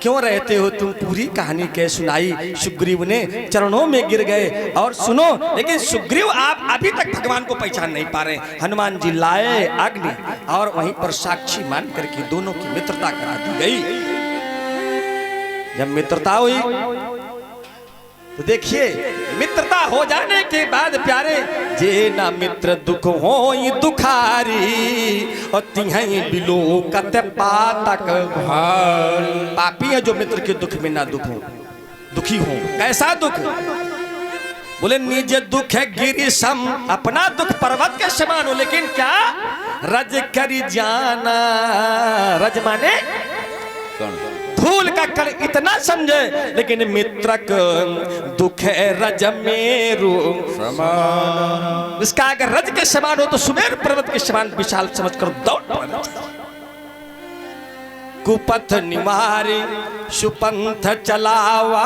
क्यों रहते हो तुम, पूरी कहानी कह सुनाई। सुग्रीव ने चरणों में गिर गए। और सुनो, लेकिन सुग्रीव आप अभी तक भगवान को पहचान नहीं पा रहे। हनुमान जी लाए अग्नि और वहीं पर साक्षी मान करके दोनों की मित्रता करा दी गई। जब मित्रता हुई तो देखिए, मित्रता हो जाने के बाद प्यारे, जे ना मित्र दुख हो दुखारी और तिहाई बिलो कत पातक। पापी है जो मित्र के दुख में ना दुखी हो। कैसा दुख? बोले निज दुख है गिरिशम, अपना दुख पर्वत के समान हो, लेकिन क्या रज करी जाना। रज माने फूल का कण इतना समझे, लेकिन मित्रक दुख है रज मेरु समान। इसका अगर रज के समान हो तो सुमेर पर्वत के समान विशाल समझकर दौड़ पड़ना चाहिए। कुपथ निवारी सुपंथ चलावा,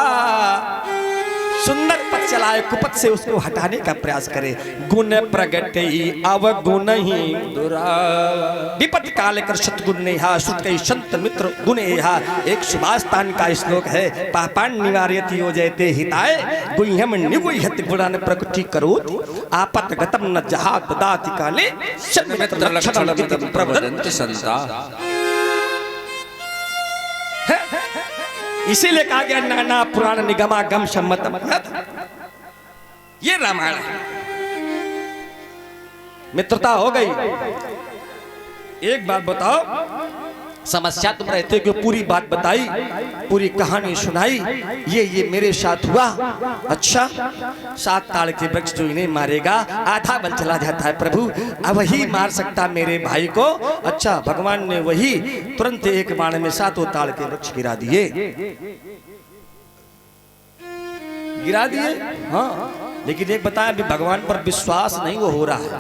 सुंदर पथ चलाए, कुपथ से उसको हटाने का प्रयास करे। गुण प्रगटे अवगुण ही विपत्ति काल कर सतगुण नेहा, सुत संत मित्र गुण एहा। एक सुभाषतान का श्लोक है, पापान निवार्यति योजयते हिताय गुह्यम निगुह्यति गुणान प्रकृति करोति आपत गतम न जहात ददाति काले सन्मित्र लक्षण प्रवदन्ति संता। इसीलिए कहा गया नाना पुराण निगमा गम सम्मतम। ये रामायण है। मित्रता हो गई। एक बात बताओ, समस्या तुम रहते हो, पूरी बात बताई, पूरी कहानी सुनाई। ये मेरे साथ हुआ। अच्छा, 7 ताड़ के वृक्ष जो इन्हें मारेगा, आधा बल चला जाता है प्रभु, अब वही मार सकता मेरे भाई को। अच्छा, भगवान ने वही तुरंत एक बाण में 7 ताड़ के वृक्ष गिरा दिए। हाँ, लेकिन एक बताया, अभी भगवान पर विश्वास नहीं वो हो रहा है,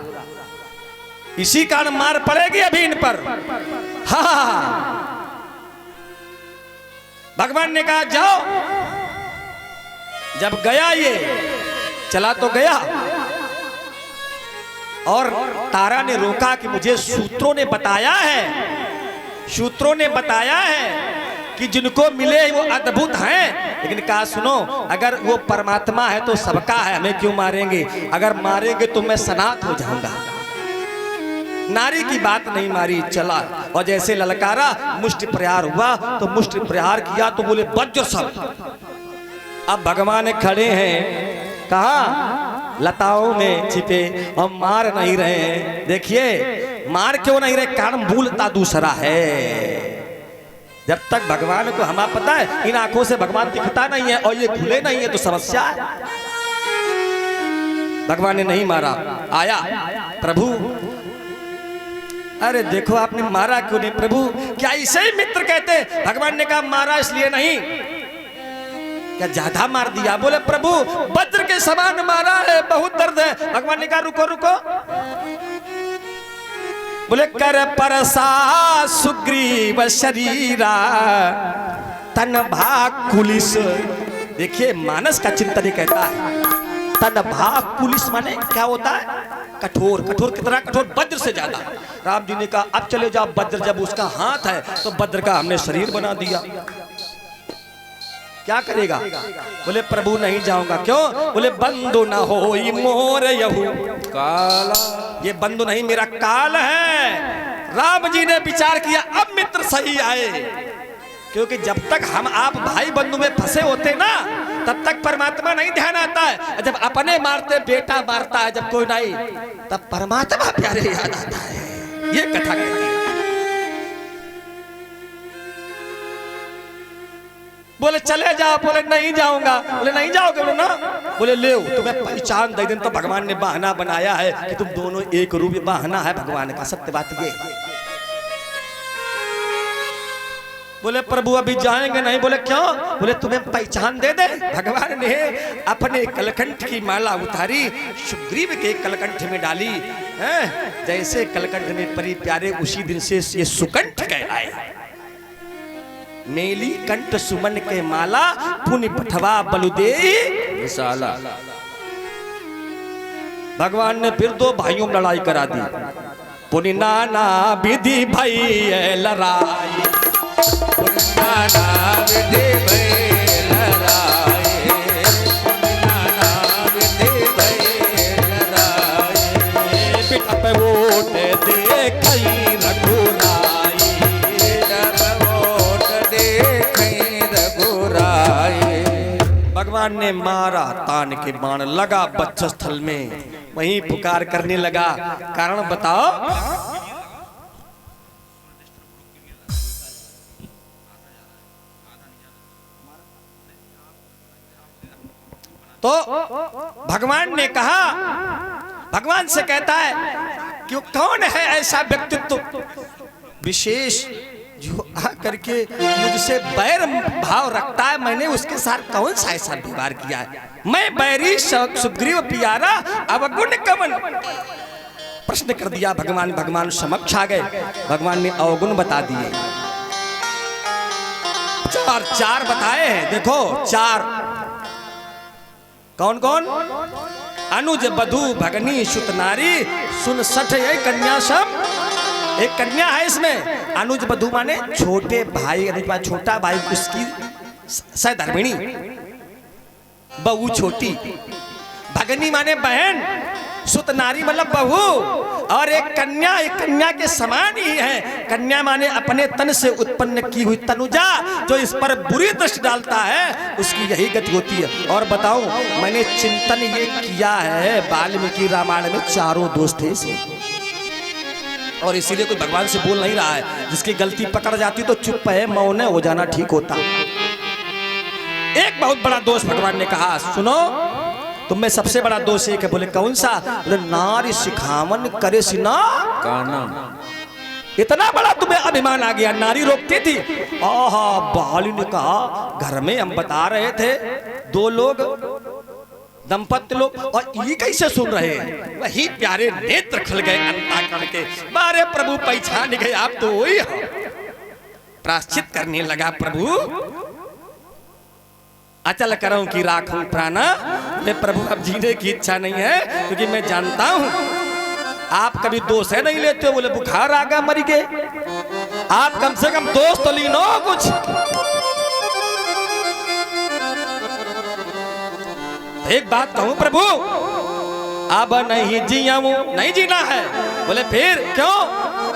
इसी कारण मार पड़ेगी अभी इन पर। हाँ, भगवान ने कहा जाओ। जब गया, ये चला तो गया, और तारा ने रोका कि मुझे सूत्रों ने बताया है कि जिनको मिले वो अद्भुत हैं। लेकिन कहा सुनो, अगर वो परमात्मा है तो सबका है, हमें क्यों मारेंगे? अगर मारेंगे तो मैं सनात हो जाऊंगा। नारी की बात नहीं मारी, चला, और जैसे ललकारा, मुष्टि प्रहार हुआ तो मुष्टि प्रहार किया तो बोले वज्र सब। अब भगवान खड़े हैं कहाँ? लताओं में छिपे, और मार नहीं रहे हैं। देखिए, मार क्यों नहीं रहे? कारण मूलता दूसरा है। जब तक भगवान को हमारा पता है इन आंखों से भगवान दिखता नहीं है और ये खुले नहीं है तो समस्या है। भगवान ने नहीं मारा। आया प्रभु, अरे देखो आपने मारा क्यों नहीं प्रभु? क्या इसे ही मित्र कहते? भगवान ने कहा मारा इसलिए नहीं, क्या ज्यादा मार दिया? बोले प्रभु वज्र के समान मारा है, बहुत दर्द है। भगवान ने कहा रुको रुको। बोले कर परसा सुग्रीव शरीरा तन भाग कुलिस। देखिए मानस का चिंतन कहता है तन भाग कुलिस माने क्या होता है? कठोर। कठोर कितना कठोर? वज्र से ज्यादा। राम जी ने कहा अब चले जाओ। वज्र जब उसका हाथ है तो वज्र का हमने शरीर बना दिया, क्या करेगा? बोले प्रभु नहीं जाऊंगा। क्यों? बोले बंधु न हो मोर यहू काला। ये बंधु नहीं, मेरा काल है। राम जी ने विचार किया अब मित्र सही आए, क्योंकि जब तक हम आप भाई बंधु में फंसे होते ना तब तक परमात्मा नहीं ध्यान आता है। जब अपने मारते बेटा मारता है, जब कोई नहीं तब परमात्मा प्यारे याद आता है। ये कथा कहती है। बोले चले जाओ। बोले नहीं जाऊंगा। बोले नहीं जाओगे? बोले ना। बोले ले तुम्हें पहचान दे दिन। तो भगवान ने बहाना बनाया है कि तुम दोनों एक रूप। बहाना है भगवान का, सत्य बात ये। बोले प्रभु अभी जाएंगे नहीं। बोले क्यों? बोले तुम्हें पहचान दे दे। भगवान ने अपने कलकंठ की माला उतारी, सुग्रीव के कलकंठ में डाली। जैसे कलकंठ में परी प्यारे, उसी दिन से ये सुकंठ कहलाए। मेली कंठ सुमन के माला पुनि पठवा बलुदे विशाला। भगवान ने फिर दो भाइयों में लड़ाई करा दी। पुनि नाना विधि भई लड़ाई, नाना विधि भगवान ने मारा तान के बाण, लगा वक्षस्थल में, वहीं पुकार करने लगा। कारण बताओ। तो भगवान ने कहा, भगवान से कहता है कि कौन है ऐसा व्यक्तित्व विशेष जो आकर के मुझसे बैर भाव रखता है, मैंने उसके साथ कौन सा ऐसा व्यवहार किया है, मैं बैरी सुग्रीव प्यारा अवगुण कवन। प्रश्न कर दिया भगवान। भगवान समक्ष आ गए, भगवान ने अवगुण बता दिए। चार बताए हैं, देखो चार। कौन कौन? अनुज बधू भगनी सुत नारी सुन सठ कन्या सम। एक कन्या है इसमें। अनुज बधू माने छोटे भाई, छोटा भाई उसकी सहधर्मिणी, बहू छोटी। भगनी माने बहन, सुत नारी मतलब बहू। और एक कन्या के समान ही है। कन्या माने अपने तन से उत्पन्न की हुई तनुजा, जो इस पर बुरी दृष्टि डालता है उसकी यही गति होती है। और बताऊं, मैंने चिंतन ये किया है, वाल्मीकि रामायण में चारों दोष थे इसे, और इसीलिए कोई भगवान से बोल नहीं रहा है। जिसकी गलती पकड़ जाती तो चुप है, मौन हो जाना ठीक होता। एक बहुत बड़ा दोष भगवान ने कहा, सुनो तुम में सबसे बड़ा दोष एक है। बोले कौन सा? बोले नारी सिखावन करे सिना काना। इतना बड़ा तुम्हें अभिमान आ गया। नारी रोकती थी। आहा, बाली ने कहा, घर में हम बता रहे थे दो लोग दंपत्ति लोग, और ये कैसे सुन रहे हैं? वही प्यारे नेत्र खुल गए अंताकरण के। बारे प्रभु पहचान गए, आप तो वही हो। प्राश्चित करने लगा प्रभु। अचल करूं कि राखूं प्राणा। मैं प्रभु अब जीने की इच्छा नहीं है, क्योंकि मैं जानता हूं आप कभी दोष है नहीं लेते हो। बोले बुखार आ गया मरी के, आप कम से कम दोस्त तो लीनो कुछ। एक बात कहूं प्रभु, अब नहीं जियाऊं, नहीं जीना है। बोले फिर क्यों?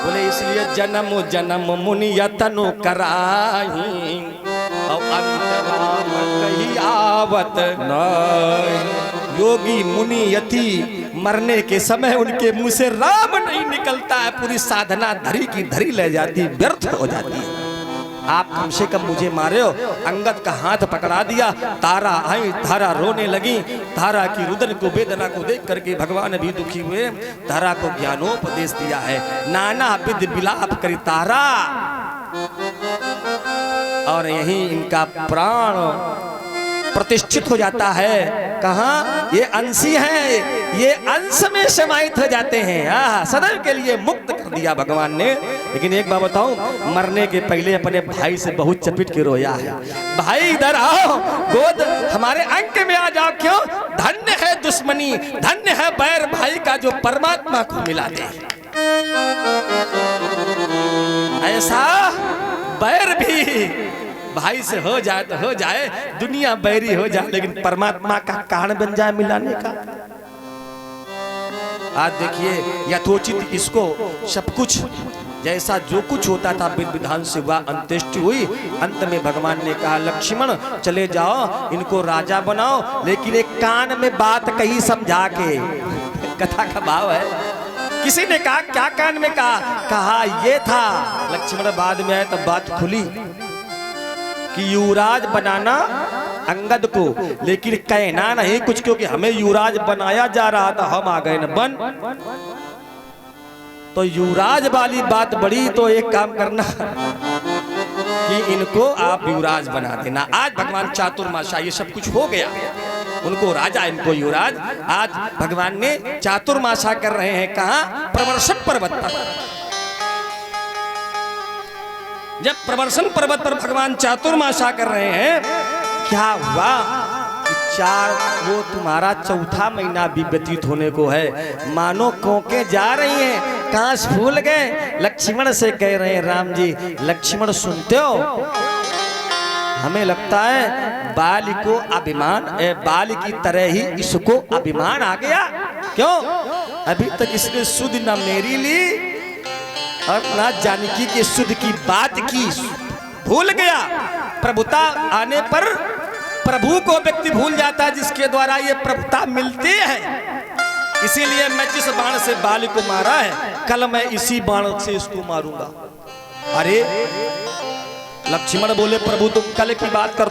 बोले इसलिए जन्म जन्म मुनि यतनु कराही, और अंतराम कहीं आवत नहीं। योगी मुनि यति मरने के समय उनके मुंह से राम नहीं निकलता है, पूरी साधना धरी की धरी ले जाती, व्यर्थ हो जाती है। आप कम से कम मुझे मारे हो। अंगद का हाथ पकड़ा दिया, तारा आई, तारा रोने लगी। तारा की रुदन को, वेदना को देख करके भगवान भी दुखी हुए। तारा को ज्ञानोपदेश दिया है, नाना विध विलाप करी तारा। और यही इनका प्राण प्रतिष्ठित हो जाता है। कहाँ? ये अंशी हैं, ये अंश में समाहित हो जाते हैं। सदैव के लिए मुक्त कर दिया भगवान ने। लेकिन एक बात बताऊं, मरने के पहले अपने भाई से बहुत चपिट के रोया है। भाई इधर आओ, गोद हमारे अंक में आ जाओ। क्यों? धन्य है दुश्मनी, धन्य है बैर भाई का जो परमात्मा को मिला दे। ऐसा बैर भी भाई से हो जाए तो हो जाए, दुनिया बैरी हो जाए, लेकिन परमात्मा का कारण बन जाए मिलाने का। आज देखिए यथोचित इसको सब कुछ जैसा जो कुछ होता था विधि विधान से हुआ, अंत्येष्टि हुई। अंत में भगवान ने कहा लक्ष्मण चले जाओ, इनको राजा बनाओ, लेकिन एक कान में बात कही समझा के। कथा का भाव है। किसी ने कहा क्या कान में कहा ये था। लक्ष्मण बाद में आए तब बात खुली कि युवराज बनाना अंगद को, लेकिन कहना नहीं कुछ, क्योंकि हमें युवराज बनाया जा रहा था, हम आ गए न बन। तो युवराज वाली बात बड़ी, तो एक काम करना कि इनको आप युवराज बना देना। आज भगवान चातुर्मासा ये सब कुछ हो गया, उनको राजा इनको युवराज। आज भगवान ने चातुर्मासा कर रहे हैं। कहाँ? प्रवर्षण पर्वत पर। जब प्रवर्षण पर्वत पर भगवान चातुर्मासा कर रहे हैं, क्या हुआ कि वो तुम्हारा चौथा महीना भी व्यतीत होने को है। मानो कोके जा रही हैं, कांच फूल गए। लक्ष्मण से कह रहे हैं राम जी, लक्ष्मण सुनते हो? हमें लगता है बाल को अभिमान, बाल की तरह ही इसको अभिमान आ गया। क्यों? अभी तक इसने सुध न मेरी ली और ना जानकी के सुध की बात की, भूल गया। प्रभुता आने पर प्रभु को व्यक्ति भूल जाता है जिसके द्वारा ये प्रभुता मिलती है। इसीलिए मैं जिस बाण से बाली को मारा है, कल मैं इसी बाण से इसको मारूंगा। अरे लक्ष्मण बोले प्रभु तुम कल की बात कर